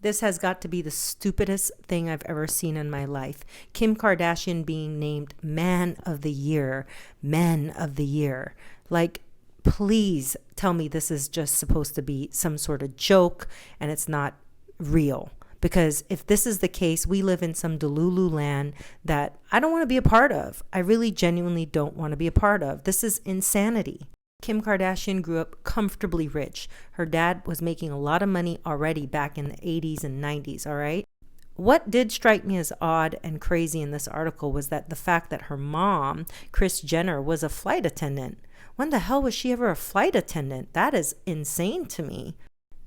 This has got to be the stupidest thing I've ever seen in my life. Kim Kardashian being named Man of the Year. Men of the Year. Like, please tell me this is just supposed to be some sort of joke and it's not real. Because if this is the case, we live in some Delulu land that I don't want to be a part of. I really genuinely don't want to be a part of. This is insanity. Kim Kardashian grew up comfortably rich. Her dad was making a lot of money already back in the 80s and 90s, all right? What did strike me as odd and crazy in this article was that the fact that her mom, Kris Jenner, was a flight attendant. When the hell was she ever a flight attendant? That is insane to me.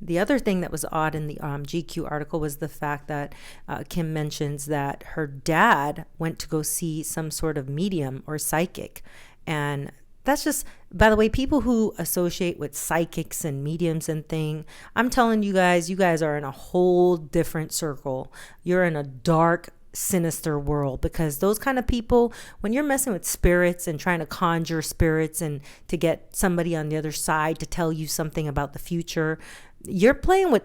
The other thing that was odd in the GQ article was the fact that Kim mentions that her dad went to go see some sort of medium or psychic. And that's just, by the way, people who associate with psychics and mediums and thing, I'm telling you guys are in a whole different circle. You're in a dark, sinister world, because those kind of people, when you're messing with spirits and trying to conjure spirits and to get somebody on the other side to tell you something about the future, you're playing with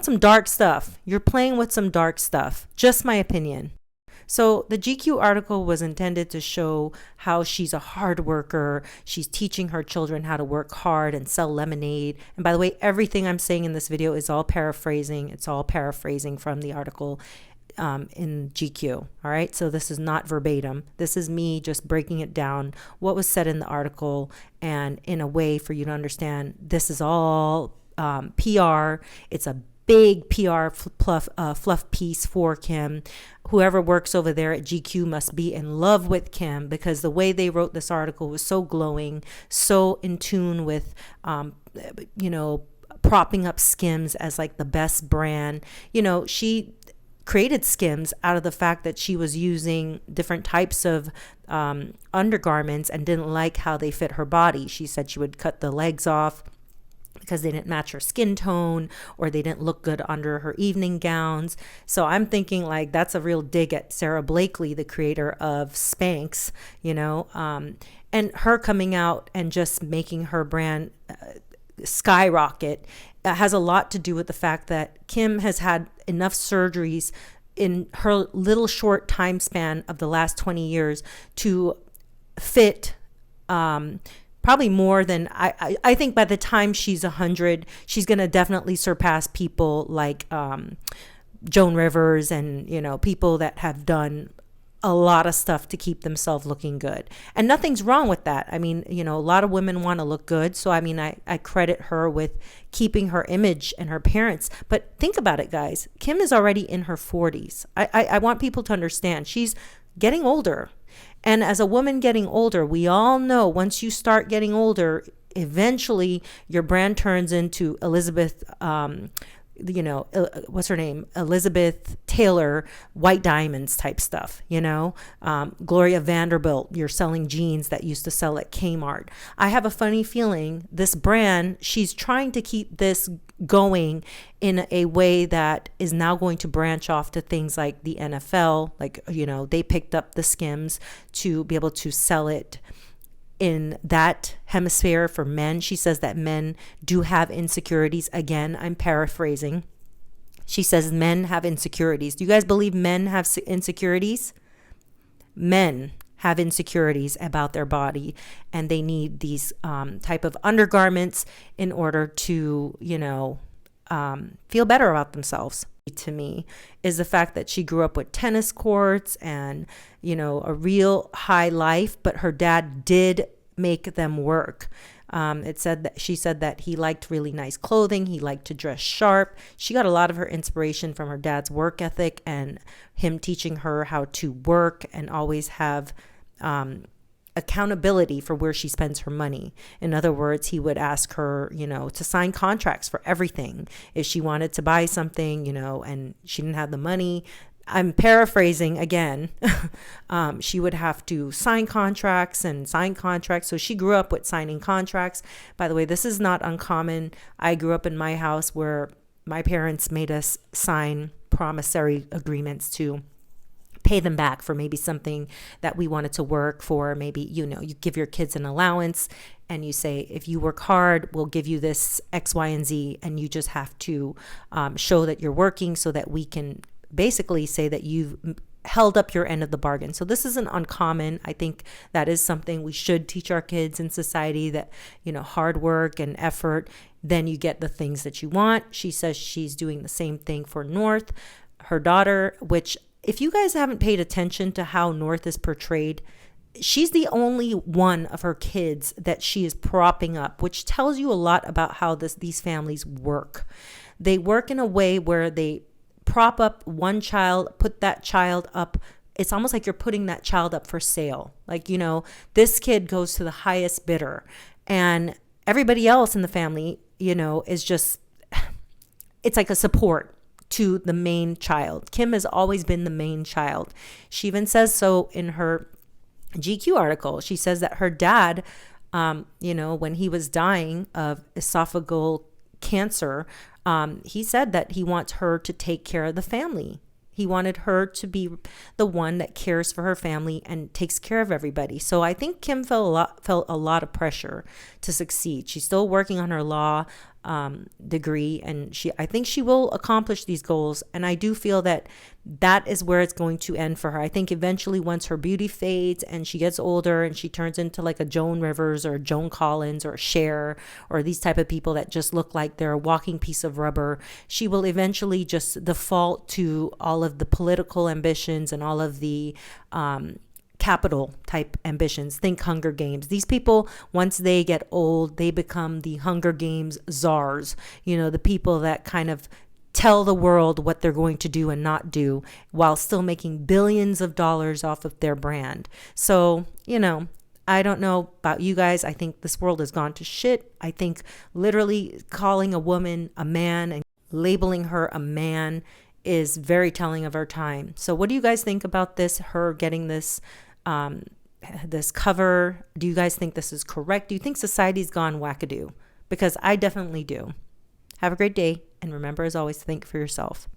some dark stuff. You're playing with some dark stuff. Just my opinion. So the GQ article was intended to show how she's a hard worker. She's teaching her children how to work hard and sell lemonade. And by the way, everything I'm saying in this video is all paraphrasing. It's all paraphrasing from the article in GQ. All right. So this is not verbatim. This is me just breaking it down, what was said in the article, and in a way for you to understand this is all PR. It's a big PR fluff piece for Kim. Whoever works over there at GQ must be in love with Kim, because the way they wrote this article was so glowing, so in tune with, propping up Skims as like the best brand. She created Skims out of the fact that she was using different types of undergarments and didn't like how they fit her body. She said she would cut the legs off because they didn't match her skin tone, or they didn't look good under her evening gowns. So I'm thinking like that's a real dig at Sarah Blakely, the creator of Spanx, and her coming out and just making her brand skyrocket has a lot to do with the fact that Kim has had enough surgeries in her little short time span of the last 20 years to fit probably more than I think by the time she's 100, she's going to definitely surpass people like Joan Rivers and, people that have done a lot of stuff to keep themselves looking good. And nothing's wrong with that. I mean, a lot of women want to look good. So, I mean, I credit her with keeping her image and her appearance. But think about it, guys. Kim is already in her 40s. I want people to understand she's getting older. And as a woman getting older, we all know once you start getting older, eventually your brand turns into Elizabeth, what's her name? Elizabeth Taylor, white diamonds type stuff, Gloria Vanderbilt, you're selling jeans that used to sell at Kmart. I have a funny feeling this brand, she's trying to keep this going in a way that is now going to branch off to things like the NFL. Like, they picked up the Skims to be able to sell it in that hemisphere for men. She says that men do have insecurities. Again, I'm paraphrasing. She says men have insecurities. Do you guys believe men have insecurities? Men have insecurities about their body, and they need these type of undergarments in order to, feel better about themselves. To me is the fact that she grew up with tennis courts and, a real high life, but her dad did make them work. She said that he liked really nice clothing. He liked to dress sharp. She got a lot of her inspiration from her dad's work ethic and him teaching her how to work and always have accountability for where she spends her money. In other words, he would ask her, to sign contracts for everything. If she wanted to buy something, and she didn't have the money, I'm paraphrasing again, she would have to sign contracts. So she grew up with signing contracts. By the way, this is not uncommon. I grew up in my house where my parents made us sign promissory agreements to pay them back for maybe something that we wanted to work for. Maybe, you give your kids an allowance and you say, if you work hard, we'll give you this X, Y, and Z. And you just have to show that you're working so that we can basically say that you've held up your end of the bargain. So this isn't uncommon. I think that is something we should teach our kids in society, that, hard work and effort, then you get the things that you want. She says she's doing the same thing for North, her daughter, which, if you guys haven't paid attention to how North is portrayed, she's the only one of her kids that she is propping up, which tells you a lot about how these families work. They work in a way where they prop up one child, put that child up. It's almost like you're putting that child up for sale. Like, this kid goes to the highest bidder, and everybody else in the family, is just, it's like a support to the main child. Kim has always been the main child. She even says so in her GQ article. She says that her dad, when he was dying of esophageal cancer, he said that he wants her to take care of the family. He wanted her to be the one that cares for her family and takes care of everybody. So I think Kim felt a lot of pressure to succeed. She's still working on her law degree, and I think she will accomplish these goals. And I do feel that is where it's going to end for her. I think eventually, once her beauty fades and she gets older and she turns into like a Joan Rivers or a Joan Collins or a Cher or these type of people that just look like they're a walking piece of rubber, she will eventually just default to all of the political ambitions and all of the capital type ambitions. Think Hunger Games. These people, once they get old, they become the Hunger Games czars, the people that kind of tell the world what they're going to do and not do while still making billions of dollars off of their brand. So, I don't know about you guys. I think this world has gone to shit. I think literally calling a woman a man and labeling her a man is very telling of our time. So what do you guys think about this, her getting this this cover? Do you guys think this is correct? Do you think society's gone wackadoo? Because I definitely do. Have a great day, and remember, as always, to think for yourself.